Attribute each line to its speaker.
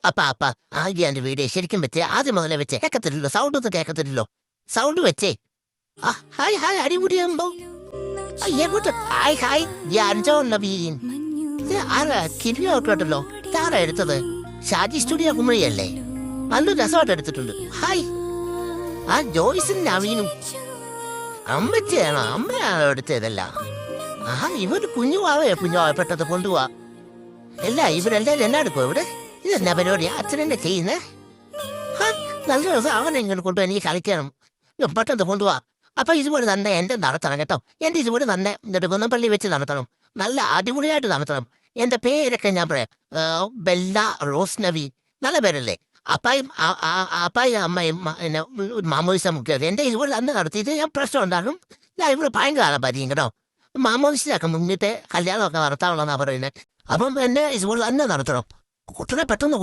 Speaker 1: അപ്പ ആദ്യം എൻ്റെ വീഡിയോ ശരിക്കും വെച്ചേ, ആദ്യം മുതലേ വെച്ചേ. കേൾക്കത്തില്ലല്ലോ, സൗണ്ട് ഒന്നും കേൾക്കത്തില്ലല്ലോ. സൗണ്ട് വെച്ചേ. ഹായ് ഹായ് അടിപൊളിയാകുമ്പോ എങ്ങോട്ട് ഹായ് ഹായ് അഞ്ചോ നവീൻ. ആരാ കിരിയോട്ടല്ലോ? ഇതാരാ എടുത്തത്? ഷാജി സ്റ്റുഡിയോ കുമളിയല്ലേ? നല്ല രസമായിട്ട് എടുത്തിട്ടുണ്ട്. ഹായ് ജോയ്സും നവീനും. അമ്മച്ചാണോ? അമ്മയാണോ എടുത്തതല്ല? ഇവര് കുഞ്ഞുവാവേ പെട്ടത് കൊണ്ടുപോവാ. അല്ല ഇവരെല്ലാരും എന്നാ എടുക്കും ഇവിടെ? ഇതെന്നാ പരിപാടി? അച്ഛനെന്നെ ചെയ്യുന്നേ? നല്ല ദിവസം അവനെ ഇങ്ങനെ കൊണ്ടുപോയി എനിക്ക് കളിക്കണം. പെട്ടെന്ന് കൊണ്ടുപോവാ. അപ്പൊ ഇതുപോലെ തന്നെ എന്റെ നടത്തണം കേട്ടോ. എന്റെ ഇതുപോലെ തന്നെ നെടുകുന്നപ്പള്ളി വെച്ച് നടത്തണം. നല്ല അടിപൊളിയായിട്ട് നടത്തണം. എന്റെ പേരൊക്കെ ഞാൻ പറയാം. Bella rose Navi. നല്ല പേരല്ലേ? അപ്പായും അമ്മയും മാമോദിസ മുക്കിയത് എന്റെ ഇതുപോലെ തന്നെ നടത്തിയിട്ട് ഞാൻ പ്രശ്നം ഉണ്ടാകും. ഞാൻ ഇവിടെ ഭയങ്കര ആളായിരിക്കും കേട്ടോ. മാമോദിസയൊക്കെ മുന്നിട്ട് കല്യാണമൊക്കെ നടത്താനുള്ളതെന്നാ പറയുന്നത്. അപ്പം എന്നെ ഇതുപോലെ തന്നെ നടത്തണം. കുട്ടനെ പെട്ടെന്ന്